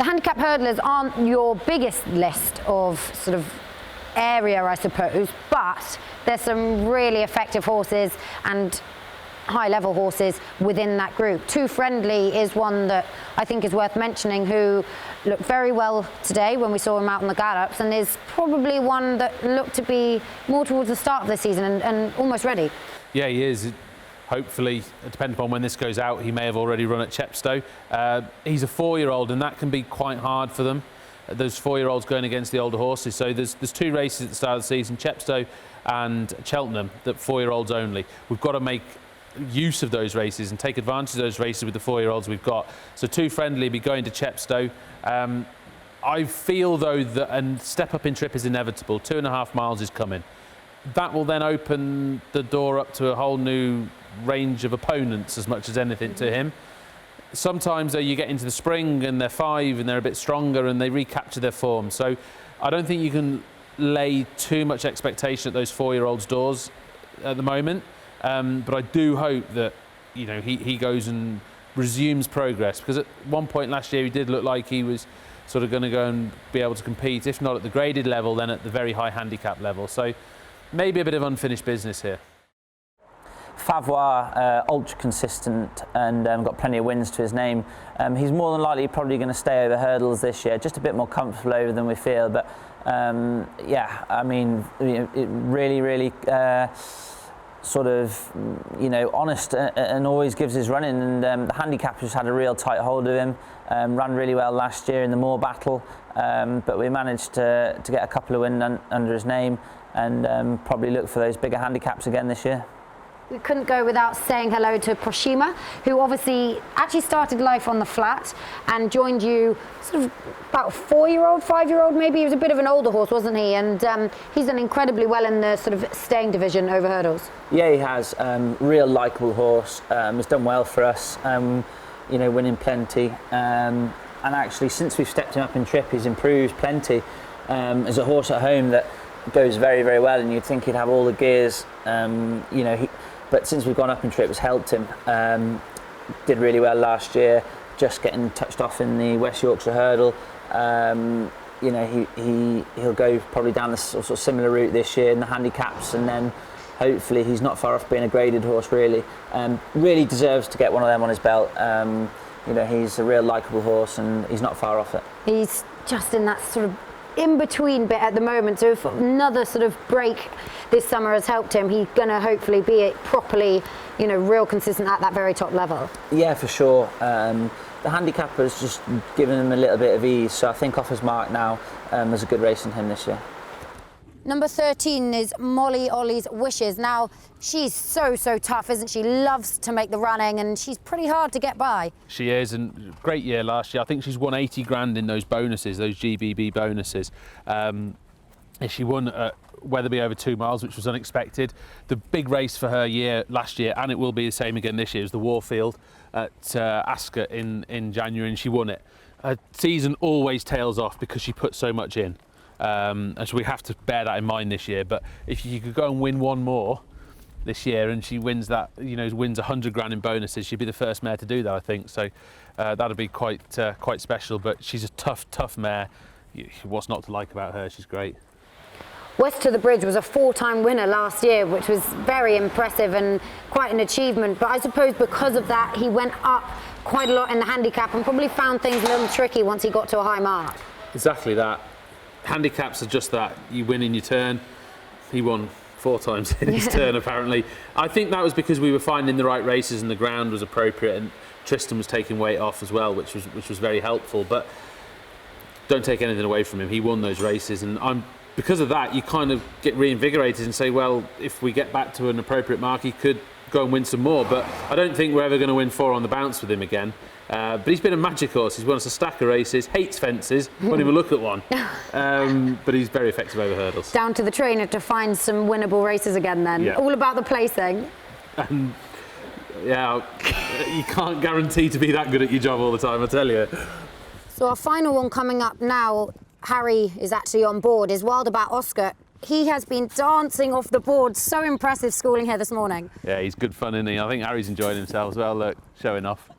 handicap hurdlers aren't your biggest list of sort of area, I suppose, but there's some really effective horses and high-level horses within that group. Too Friendly is one that I think is worth mentioning, who looked very well today when we saw him out on the gallops, and is probably one that looked to be more towards the start of the season and almost ready. Yeah, he is. Hopefully, depending upon when this goes out, he may have already run at Chepstow. He's a 4-year-old, and that can be quite hard for them. Those 4-year-olds going against the older horses. So there's 2 races at the start of the season, Chepstow and Cheltenham, that 4-year-olds only. We've got to make use of those races and take advantage of those races with the 4-year-olds we've got. So Too Friendly be going to Chepstow. I feel though that a step up in trip is inevitable. 2.5 miles is coming. That will then open the door up to a whole new range of opponents as much as anything to him. Sometimes though you get into the spring and they're 5 and they're a bit stronger and they recapture their form. So I don't think you can lay too much expectation at those 4-year-olds' doors at the moment. But I do hope that, you know, he goes and resumes progress, because at one point last year he did look like he was sort of going to go and be able to compete, if not at the graded level, then at the very high handicap level. So maybe a bit of unfinished business here. Favois, ultra consistent and got plenty of wins to his name. He's more than likely probably going to stay over hurdles this year, just a bit more comfortable over them we feel. But yeah, I mean, it really sort of, you know, honest and always gives his running. And the handicap just had a real tight hold of him. Ran really well last year in the Moor Battle, but we managed to get a couple of wins under his name, and probably look for those bigger handicaps again this year. We couldn't go without saying hello to PROSCHEMA, who obviously actually started life on the flat and joined you sort of about 4-year-old, 5-year-old maybe. He was a bit of an older horse, wasn't he? And he's done incredibly well in the sort of staying division over hurdles. Yeah, he has. Real likeable horse. Has done well for us, you know, winning plenty. And actually, since we've stepped him up in trip, he's improved plenty. As a horse at home that goes very well, and you'd think he'd have all the gears, you know, but since we've gone up in trip, it's helped him. Did really well last year, just getting touched off in the West Yorkshire hurdle. You know, he'll go probably down the sort of similar route this year in the handicaps, and then hopefully he's not far off being a graded horse. Really deserves to get one of them on his belt. You know, he's a real likeable horse, and he's not far off it. He's just in that sort of in-between bit at the moment, so if another sort of break this summer has helped him, he's going to hopefully be properly, you know, real consistent at that very top level. Yeah, for sure. The handicap has just given him a little bit of ease, so I think off his mark now, there's a good race in him this year. Number 13 is Molly Ollys Wishes. Now, she's so tough, isn't she? Loves to make the running, and she's pretty hard to get by. She is, and great year last year. I think she's won 80 grand in those bonuses, those GBB bonuses. She won at Wetherby over 2 miles, which was unexpected. The big race for her last year, and it will be the same again this year, is the Warfield at Ascot in January, and she won it. Her season always tails off because she puts so much in. And so we have to bear that in mind this year. But if you could go and win one more this year, and she wins that, you know, wins 100 grand in bonuses, she'd be the first mare to do that, I think. So that'd be quite special. But she's a tough mare. What's not to like about her? She's great. West to the Bridge was a 4-time winner last year, which was very impressive and quite an achievement. But I suppose because of that, he went up quite a lot in the handicap and probably found things a little tricky once he got to a high mark. Exactly that. Handicaps are just that. You win in your turn. He won 4 times in his turn, apparently. I think that was because we were finding the right races and the ground was appropriate, and Tristan was taking weight off as well, which was very helpful. But don't take anything away from him. He won those races, and because of that, you kind of get reinvigorated and say, well, if we get back to an appropriate mark, he could go and win some more. But I don't think we're ever going to win 4 on the bounce with him again. But he's been a magic horse. He's won us a stack of races, hates fences, won't even look at one. But he's very effective over hurdles. Down to the trainer to find some winnable races again then. Yeah. All about the placing. And yeah, you can't guarantee to be that good at your job all the time, I tell you. So our final one coming up now, Harry is actually on board, is Wild About Oscar. he has been dancing off the board. So impressive schooling here this morning. Yeah, he's good fun, isn't he? I think Harry's enjoying himself as well. Look, showing off.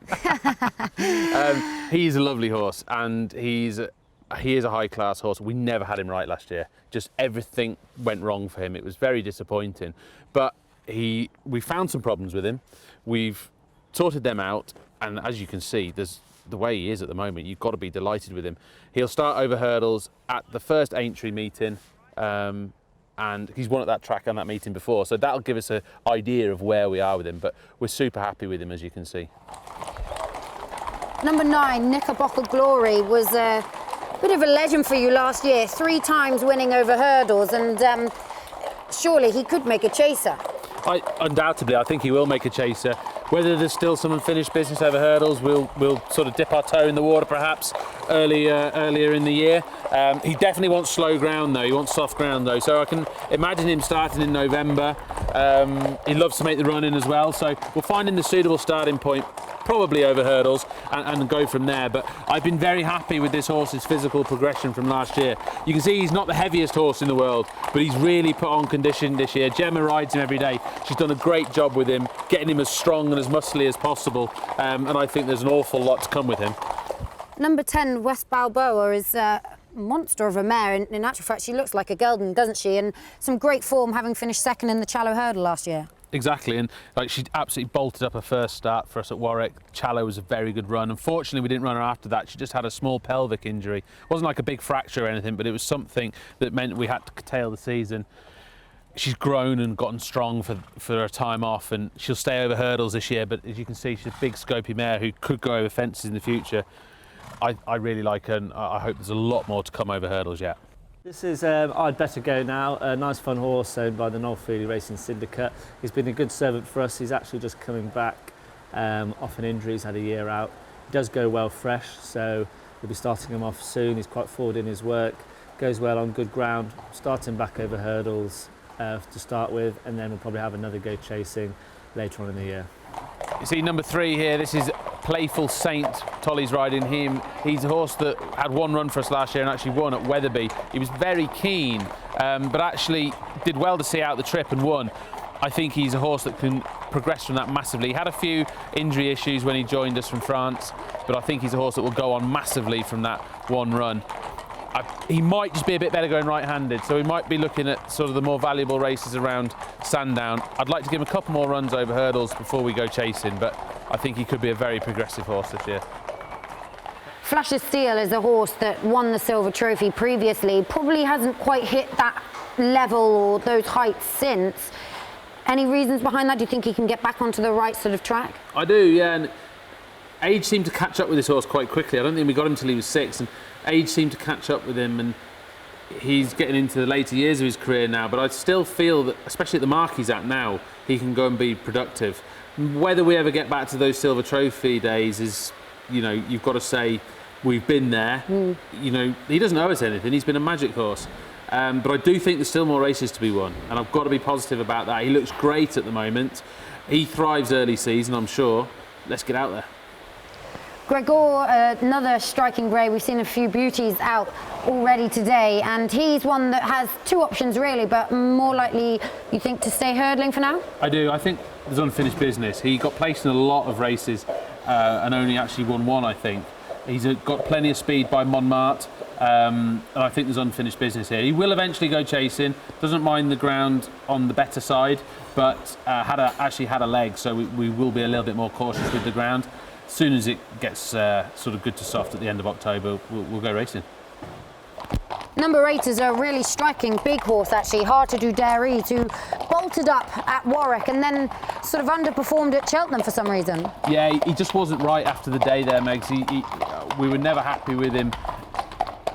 He's a lovely horse, and he is a high-class horse. We never had him right last year. Just everything went wrong for him. It was very disappointing. But we found some problems with him. We've sorted them out, and as you can see, there's the way he is at the moment. You've got to be delighted with him. He'll start over hurdles at the first Aintree meeting. And he's won at that track on that meeting before, so that'll give us an idea of where we are with him, but we're super happy with him, as you can see. Number 9, KNICKERBOCKERGLORY, was a bit of a legend for you last year, 3 times winning over hurdles, and surely he could make a chaser. Undoubtedly, I think he will make a chaser. Whether there's still some unfinished business over hurdles, we'll sort of dip our toe in the water perhaps earlier in the year. He definitely wants slow ground though, he wants soft ground though, so I can imagine him starting in November. He loves to make the run in as well, so we'll find him the suitable starting point, probably over hurdles, and go from there. But I've been very happy with this horse's physical progression from last year. You can see he's not the heaviest horse in the world, but he's really put on condition this year. Gemma rides him every day. She's done a great job with him, getting him as strong and as muscly as possible, and I think there's an awful lot to come with him. Number 10, West BALBOA, is a monster of a mare. In actual fact, she looks like a gelding, doesn't she? And some great form, having finished second in the Challow Hurdle last year. Exactly, and like she absolutely bolted up her first start for us at Warwick. Challow was a very good run. Unfortunately, we didn't run her after that. She just had a small pelvic injury. It wasn't like a big fracture or anything, but it was something that meant we had to curtail the season. She's grown and gotten strong for her time off, and she'll stay over hurdles this year, but as you can see, she's a big scopy mare who could go over fences in the future. I really like her, and I hope there's a lot more to come over hurdles yet. This is I'd Better Go Now, a nice fun horse owned by the Noel Freely Racing Syndicate. He's been a good servant for us. He's actually just coming back off an injury. He's had a year out. He does go well fresh, so we'll be starting him off soon. He's quite forward in his work, goes well on good ground. Start him back over hurdles to start with, and then we'll probably have another go chasing later on in the year. You see number 3 here, this is Playful Saint. Tolly's riding him. He's a horse that had one run for us last year and actually won at Wetherby. He was very keen, but actually did well to see out the trip and won. I think he's a horse that can progress from that massively. He had a few injury issues when he joined us from France, but I think he's a horse that will go on massively from that one run. He might just be a bit better going right-handed, so we might be looking at sort of the more valuable races around Sandown. I'd like to give him a couple more runs over hurdles before we go chasing, but I think he could be a very progressive horse this year. Flash of Steel is a horse that won the Silver Trophy previously, probably hasn't quite hit that level or those heights since. Any reasons behind that? Do you think he can get back onto the right sort of track? I do, yeah. And age seemed to catch up with this horse quite quickly. I don't think we got him till he was 6, and age seemed to catch up with him, and he's getting into the later years of his career now, but I still feel that, especially at the mark he's at now, he can go and be productive. Whether we ever get back to those Silver Trophy days is, you know, you've got to say we've been there. You know, he doesn't owe us anything. He's been a magic horse. But I do think there's still more races to be won, and I've got to be positive about that. He looks great at the moment. He thrives early season, I'm sure. Let's get out there. Gregor, another striking grey. We've seen a few beauties out already today, and he's one that has 2 options really, but more likely, you think, to stay hurdling for now? I do. I think there's unfinished business. He got placed in a lot of races and only actually won 1, I think. He's got plenty of speed by Montmartre, and I think there's unfinished business here. He will eventually go chasing, doesn't mind the ground on the better side, but actually had a leg, so we will be a little bit more cautious with the ground. As soon as it gets sort of good to soft at the end of October, we'll go racing. Number 8 is a really striking big horse, actually, Hard to Do Dairy, who bolted up at Warwick and then sort of underperformed at Cheltenham for some reason. Yeah, he just wasn't right after the day there, Megs. We were never happy with him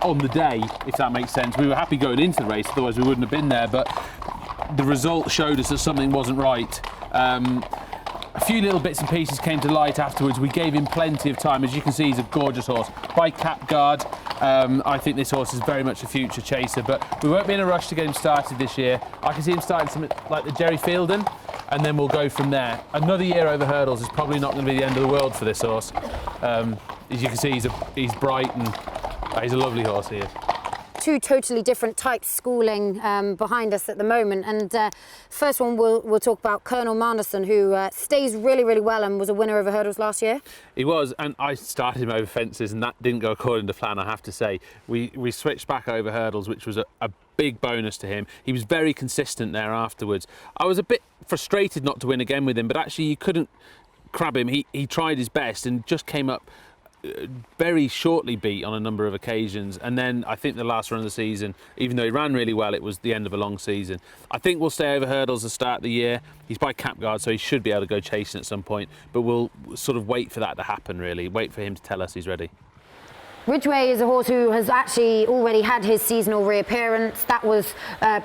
on the day, if that makes sense. We were happy going into the race, otherwise we wouldn't have been there, but the result showed us that something wasn't right. A few little bits and pieces came to light afterwards. We gave him plenty of time. As you can see, he's a gorgeous horse. By Capguard, I think this horse is very much a future chaser, but we won't be in a rush to get him started this year. I can see him starting something like the Jerry Fielden, and then we'll go from there. Another year over hurdles is probably not going to be the end of the world for this horse. As you can see, he's bright and he's a lovely horse here. two totally different types schooling behind us at the moment. And first one we'll talk about Colonel Manderson, who stays really, really well and was a winner over hurdles last year. He was, and I started him over fences, and that didn't go according to plan, I have to say. We switched back over hurdles, which was a big bonus to him. He was very consistent there afterwards. I was a bit frustrated not to win again with him, but actually you couldn't crab him. He tried his best and just came up very shortly beat on a number of occasions. And then I think the last run of the season, even though he ran really well, it was the end of a long season. I think we'll stay over hurdles at the start of the year. He's by cap guard, so he should be able to go chasing at some point, but we'll sort of wait for that to happen, really. Wait for him to tell us he's ready. Ridegway is a horse who has actually already had his seasonal reappearance. That was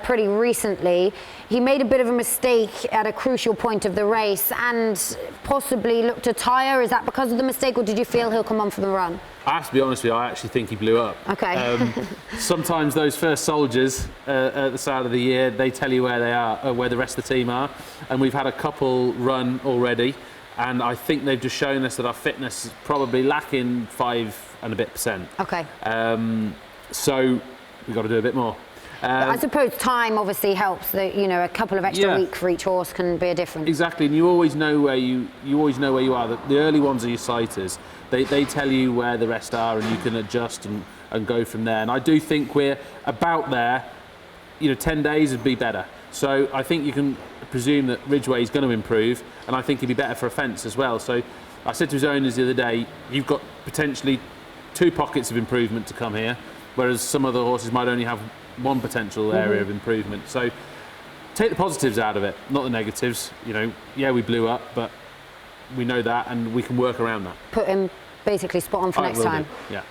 pretty recently. He made a bit of a mistake at a crucial point of the race and possibly looked to tire. Is that because of the mistake, or did you feel he'll come on for the run? I have to be honest with you, I actually think he blew up. Okay. Sometimes those first soldiers at the start of the year, they tell you where they are, where the rest of the team are. And we've had a couple run already. And I think they've just shown us that our fitness is probably lacking 5 and a bit %. Okay. So we've got to do a bit more. I suppose time obviously helps. That, you know, a couple of extra weeks for each horse can be a difference. Exactly, and you always know where you always know where you are. The early ones are your sighters. They tell you where the rest are, and you can adjust and go from there. And I do think we're about there. You know, 10 days would be better. So I think you can presume that Ridgeway is going to improve, and I think he'd be better for a fence as well. So I said to his owners the other day, you've got potentially 2 pockets of improvement to come here, whereas some other horses might only have 1 potential area of improvement. So take the positives out of it, not the negatives. You know, yeah, we blew up, but we know that, and we can work around that. Put him basically spot on for next time. Yeah.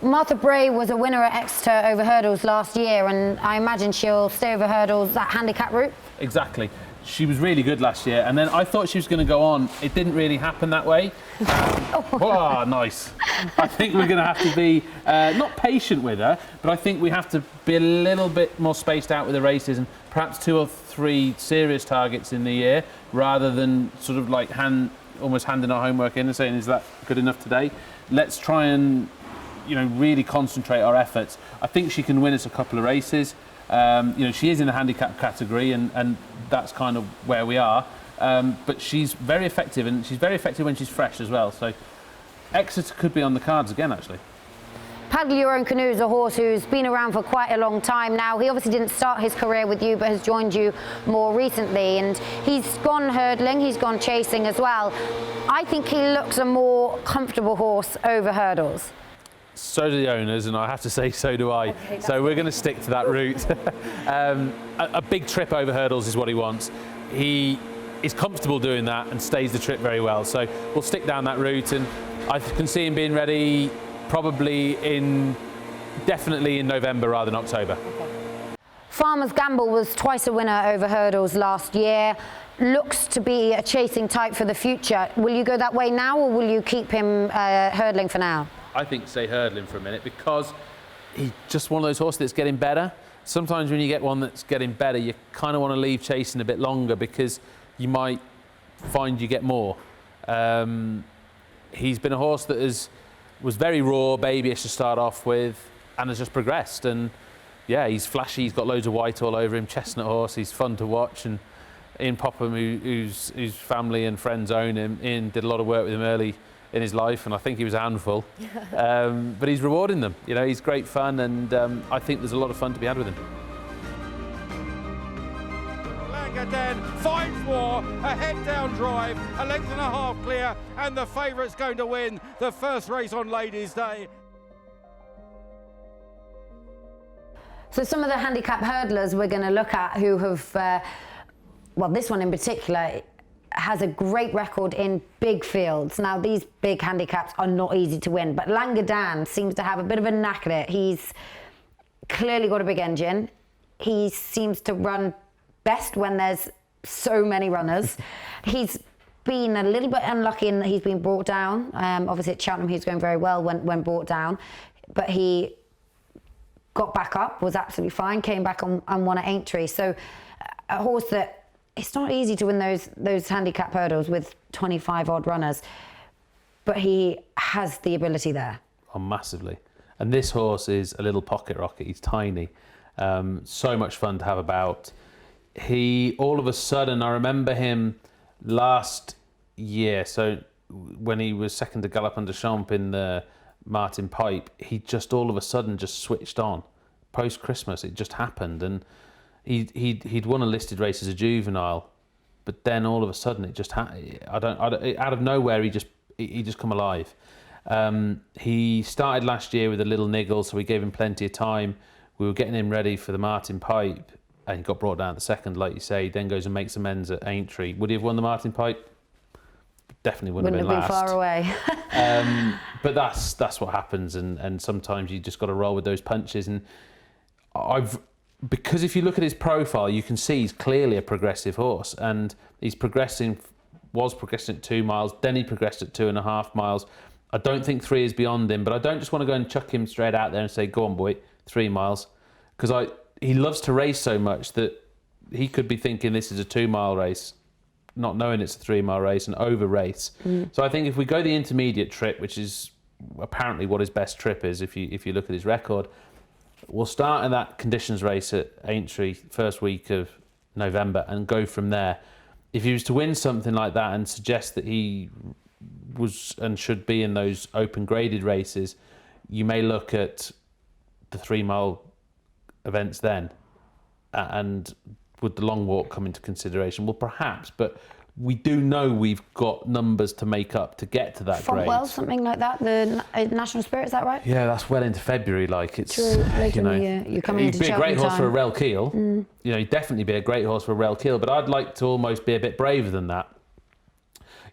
Martha BRAE was a winner at Exeter over hurdles last year, and I imagine she'll stay over hurdles that handicap route. Exactly. She was really good last year, and then I thought she was going to go on. It didn't really happen that way. Oh, nice. I think we're going to have to be not patient with her, but I think we have to be a little bit more spaced out with the races, and perhaps 2 or 3 serious targets in the year, rather than sort of like almost handing our homework in and saying, is that good enough today? Let's try and, you know, really concentrate our efforts. I think she can win us a couple of races. You know, she is in the handicap category, and that's kind of where we are. But she's very effective, and she's very effective when she's fresh as well. So Exeter could be on the cards again, actually. Paddle Your Own Canoe is a horse who's been around for quite a long time now. He obviously didn't start his career with you, but has joined you more recently. And he's gone hurdling, he's gone chasing as well. I think he looks a more comfortable horse over hurdles. So do the owners, and I have to say, so do I. Okay, so we're going to stick to that route. A big trip over hurdles is what he wants. He is comfortable doing that and stays the trip very well. So we'll stick down that route, and I can see him being ready probably definitely in November rather than October. Okay. Farmer's Gamble was twice a winner over hurdles last year. Looks to be a chasing type for the future. Will you go that way now, or will you keep him hurdling for now? I think stay hurdling for a minute, because he's just one of those horses that's getting better. Sometimes when you get one that's getting better, you kind of want to leave chasing a bit longer, because you might find you get more. He's been a horse that was very raw, babyish to start off with, and has just progressed. And yeah, he's flashy, he's got loads of white all over him, chestnut horse, he's fun to watch. And Ian Popham, whose family and friends own him, Ian did a lot of work with him early in his life, and I think he was a handful. But he's rewarding them. You know, he's great fun, and I think there's a lot of fun to be had with him. Dan finds War, a head-down drive, a length and a half clear, and the favourite's going to win the first race on Ladies' Day. So some of the handicap hurdlers we're going to look at who have, well, this one in particular, has a great record in big fields. Now, these big handicaps are not easy to win, but Dan seems to have a bit of a knack at it. He's clearly got a big engine. He seems to run best when there's so many runners. He's been a little bit unlucky in that he's been brought down. Obviously at Cheltenham he was going very well when brought down, but he got back up, was absolutely fine, came back and won at Aintree. So a horse that, it's not easy to win those handicap hurdles with 25 odd runners, but he has the ability there. Oh, massively. And this horse is a little pocket rocket. He's tiny. So much fun to have about. He, all of a sudden, I remember him last year, so when he was second to Galop under Champ in the Martin Pipe, he just all of a sudden just switched on. Post-Christmas, it just happened. And he'd won a listed race as a juvenile, but then all of a sudden it just out of nowhere he just come alive. He started last year with a little niggle, so we gave him plenty of time. We were getting him ready for the Martin Pipe, and he got brought down at the second, like you say. Then goes and makes amends at Aintree. Would he have won the Martin Pipe? Definitely wouldn't have been far away. But that's what happens, and sometimes you just got to roll with those punches. And because if you look at his profile, you can see he's clearly a progressive horse, and he's was progressing at 2 miles, then he progressed at 2.5 miles. I don't think 3 is beyond him, but I don't just want to go and chuck him straight out there and say, go on boy, 3 miles, because he loves to race so much that he could be thinking this is a 2 mile race, not knowing it's a 3 mile race, and over race. So I think if we go the intermediate trip, which is apparently what his best trip is, if you look at his record, we'll start in that conditions race at Aintree first week of November and go from there. If he was to win something like that and suggest that he was and should be in those open graded races, you may look at the 3 mile events then, and would the long walk come into consideration? Well, perhaps, but we do know we've got numbers to make up to get to that grade. Well, something like that, the National Spirit, is that right? Yeah, that's well into February. Like it's, true, later in the year. You're coming into he'd be a great horse time. for a Rel Keel. You know, he'd definitely be a great horse for a Rel Keel, but I'd like to almost be a bit braver than that.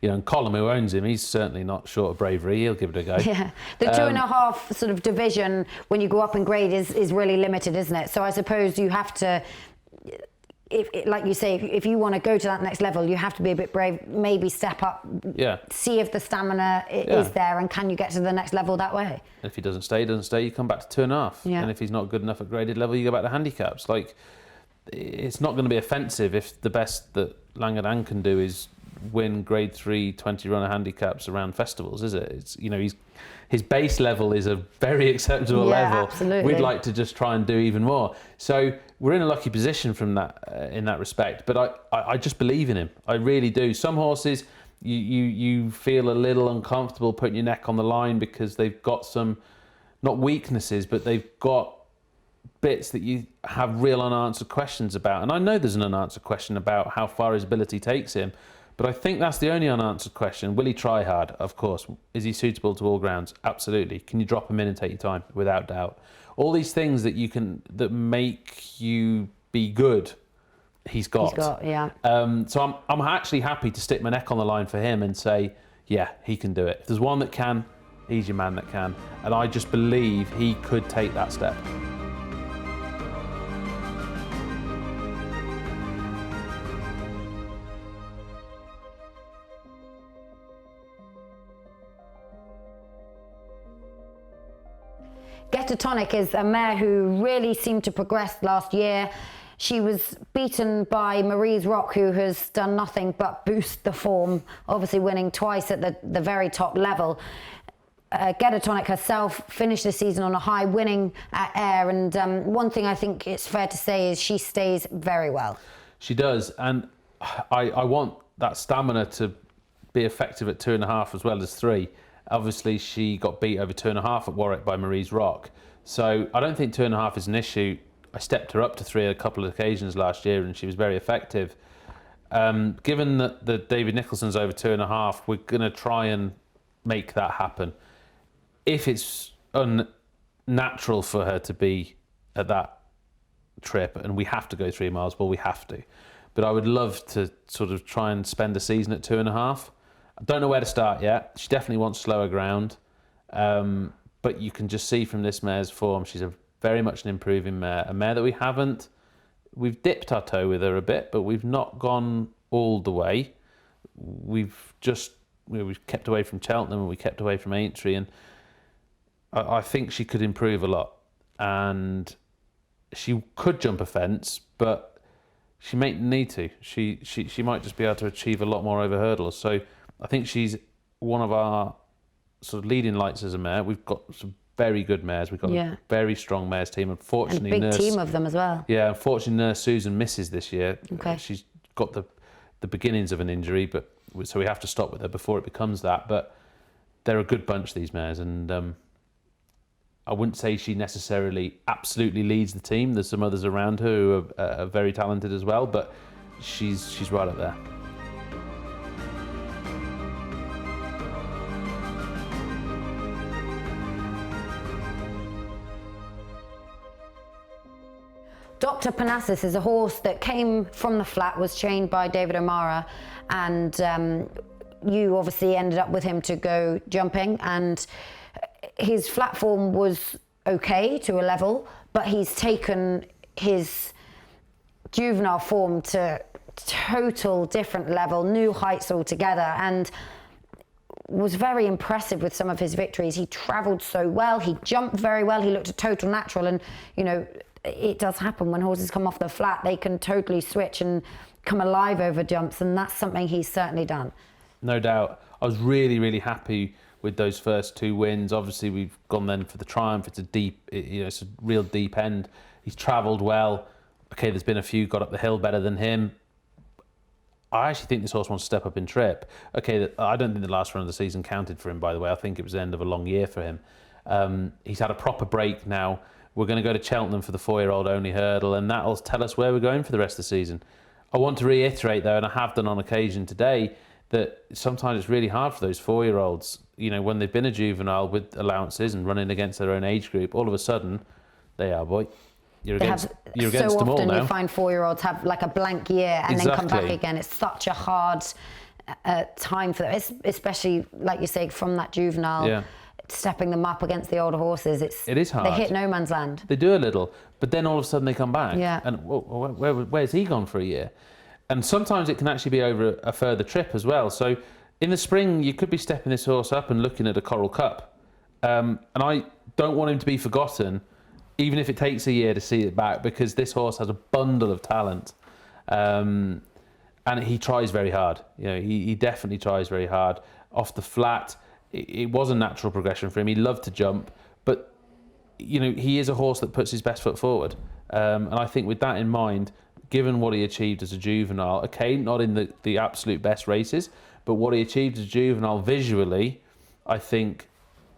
You know, and Colin, who owns him, he's certainly not short of bravery. He'll give it a go. Yeah, the 2.5 sort of division when you go up in grade is really limited, isn't it? So I suppose you have to, like you say, if you want to go to that next level, you have to be a bit brave, maybe step up, see if the stamina is there, and can you get to the next level that way. And if he doesn't stay, you come back to 2.5. And if he's not good enough at graded level, you go back to handicaps. Like, it's not going to be offensive if the best that Langadan can do is win grade 3 20 runner handicaps around festivals, is it? It's, you know, his base level is a very acceptable level. Absolutely. We'd like to just try and do even more. So we're in a lucky position from that in that respect. But I just believe in him. I really do. Some horses you feel a little uncomfortable putting your neck on the line because they've got some, not weaknesses, but they've got bits that you have real unanswered questions about. And I know there's an unanswered question about how far his ability takes him. But I think that's the only unanswered question. Will he try hard? Of course. Is he suitable to all grounds? Absolutely. Can you drop him in and take your time? Without doubt. All these things that make you be good, he's got. So I'm actually happy to stick my neck on the line for him and say, yeah, he can do it. If there's one that can, he's your man that can. And I just believe he could take that step. TONIC is a mare who really seemed to progress last year. She was beaten by Marie's Rock, who has done nothing but boost the form, obviously winning twice at the very top level. TONIC herself finished the season on a high, winning at Ayr, and one thing I think it's fair to say is she stays very well. She does, and I want that stamina to be effective at 2.5 as well as 3. Obviously, she got beat over 2.5 at Warwick by Marie's Rock. So I don't think 2.5 is an issue. I stepped her up to 3 a couple of occasions last year and she was very effective. Given that the David Nicholson's over 2.5, we're going to try and make that happen. If it's unnatural for her to be at that trip and we have to go 3 miles, well, we have to. But I would love to sort of try and spend a season at 2.5. I don't know where to start yet. She definitely wants slower ground. But you can just see from this mare's form, she's very much an improving mare. A mare that we've dipped our toe with her a bit, but we've not gone all the way. We've kept away from Cheltenham and we kept away from Aintree, and I think she could improve a lot. And she could jump a fence, but she may need to. She might just be able to achieve a lot more over hurdles. So I think she's one of our sort of leading lights as a mare. We've got some very good mares. We've got a very strong mares team. Unfortunately, and big team of them as well. Yeah, unfortunately, Nurse Susan misses this year. Okay. She's got the beginnings of an injury, but so we have to stop with her before it becomes that. But they're a good bunch, these mares, and I wouldn't say she necessarily absolutely leads the team. There's some others around her who are very talented as well, but she's right up there. Dr. Parnassus is a horse that came from the flat, was trained by David O'Mara, and you obviously ended up with him to go jumping, and his flat form was okay to a level, but he's taken his juvenile form to total different level, new heights altogether, and was very impressive with some of his victories. He travelled so well, he jumped very well, he looked a total natural, and you know, it does happen when horses come off the flat, they can totally switch and come alive over jumps, and that's something he's certainly done. No doubt. I was really, really happy with those first 2 wins. Obviously, we've gone then for the Triumph. It's a deep, you know, it's a real deep end. He's travelled well. Okay, there's been a few got up the hill better than him. I actually think this horse wants to step up in trip. Okay, I don't think the last run of the season counted for him, by the way. I think it was the end of a long year for him. He's had a proper break now. We're going to go to Cheltenham for the 4-year-old only hurdle, and that'll tell us where we're going for the rest of the season. I want to reiterate, though, and I have done on occasion today, that sometimes it's really hard for those 4-year-olds, you know, when they've been a juvenile with allowances and running against their own age group, all of a sudden, you're against so them all often now. You find 4-year-olds have like a blank year and then come back again. It's such a hard time for them, especially, like you say, from that juvenile, stepping them up against the older horses. It is hard. They hit no man's land. They do a little, but then all of a sudden they come back. Yeah. And where's he gone for a year? And sometimes it can actually be over a further trip as well. So in the spring, you could be stepping this horse up and looking at a Coral Cup. And I don't want him to be forgotten, even if it takes a year to see it back, because this horse has a bundle of talent. And he tries very hard. You know, he definitely tries very hard. Off the flat, it was a natural progression for him. He loved to jump, but you know, he is a horse that puts his best foot forward. And I think with that in mind, given what he achieved as a juvenile, okay, not in the absolute best races, but what he achieved as a juvenile visually, I think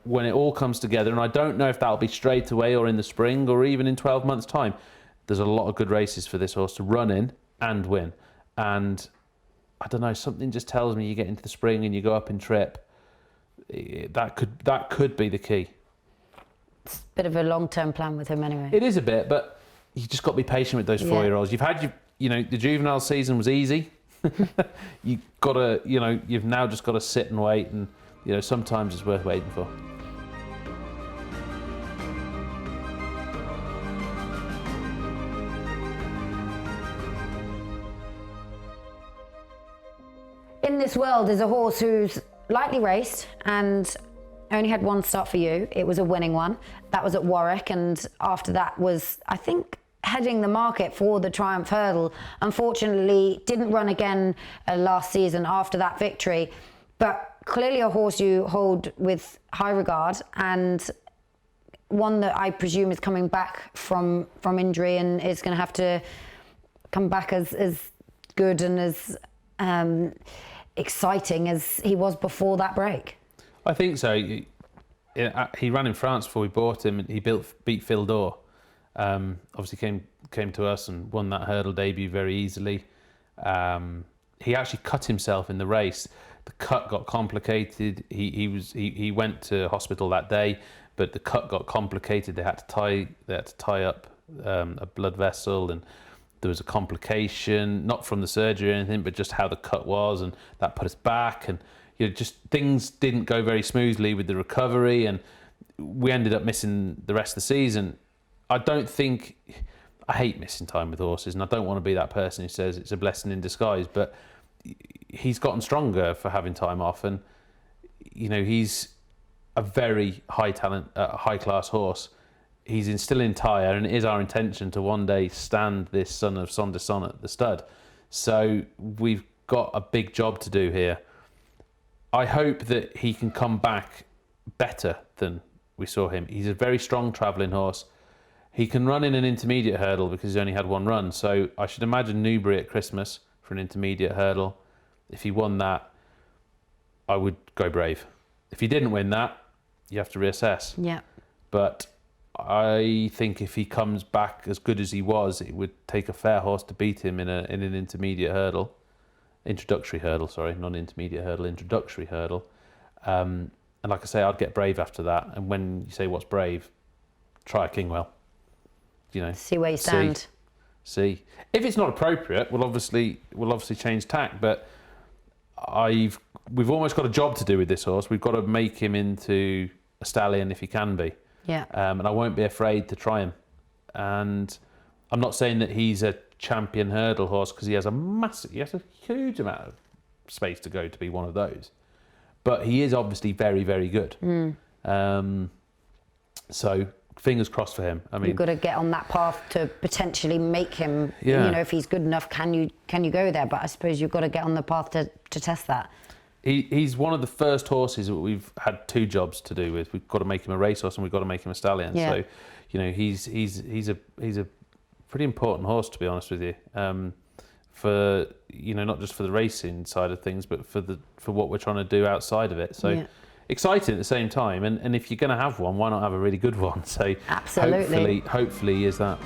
when it all comes together, and I don't know if that'll be straight away or in the spring or even in 12 months' time, there's a lot of good races for this horse to run in and win. And I don't know, something just tells me you get into the spring and you go up in trip, that could be the key. It's a bit of a long-term plan with him anyway. It is a bit, but you just got to be patient with those 4-year-olds. You've had you know, the juvenile season was easy. You've got to, you know, you've now just got to sit and wait, and you know, sometimes it's worth waiting for. In This World is a horse who's lightly raced and only had one start for you. It was a winning one. That was at Warwick, and after that was, I think, heading the market for the Triumph Hurdle. Unfortunately, didn't run again last season after that victory, but clearly a horse you hold with high regard, and one that I presume is coming back from injury and is going to have to come back as good and as exciting as he was before that break. I think so. He ran in France before we bought him, and he beat Phil Dorr. Obviously came to us and won that hurdle debut very easily. He actually cut himself in the race. The cut got complicated. He went to hospital that day, but the cut got complicated. They had to tie up a blood vessel, and there was a complication, not from the surgery or anything, but just how the cut was, and that put us back. And you know, just things didn't go very smoothly with the recovery, and we ended up missing the rest of the season. I hate missing time with horses, and I don't want to be that person who says it's a blessing in disguise, but he's gotten stronger for having time off, and you know, he's a very high talent, high class horse. He's still entire, and it is our intention to one day stand this son of Saint-Descent at the stud. So we've got a big job to do here. I hope that he can come back better than we saw him. He's a very strong travelling horse. He can run in an intermediate hurdle because he's only had one run. So I should imagine Newbury at Christmas for an intermediate hurdle. If he won that, I would go Brave. If he didn't win that, you have to reassess. Yeah. But I think if he comes back as good as he was, it would take a fair horse to beat him in an intermediate hurdle. Introductory hurdle, sorry, not intermediate hurdle, introductory hurdle. And like I say, I'd get Brave after that. And when you say what's Brave, try a Kingwell. You know, see where you stand. See. If it's not appropriate, we'll obviously change tack. But we've almost got a job to do with this horse. We've got to make him into a stallion if he can be. Yeah. And I won't be afraid to try him. And I'm not saying that he's a champion hurdle horse because he has a huge amount of space to go to be one of those. But he is obviously very, very good. So fingers crossed for him. I mean, you've got to get on that path to potentially make him. Yeah. You know, if he's good enough, can you go there? But I suppose you've got to get on the path to test that. He's one of the first horses that we've had two jobs to do with. We've got to make him a racehorse and we've got to make him a stallion. Yeah. So, you know, he's a pretty important horse, to be honest with you. For, you know, not just for the racing side of things, but for what we're trying to do outside of it. So yeah. Exciting at the same time. And if you're going to have one, why not have a really good one? So absolutely, hopefully is that.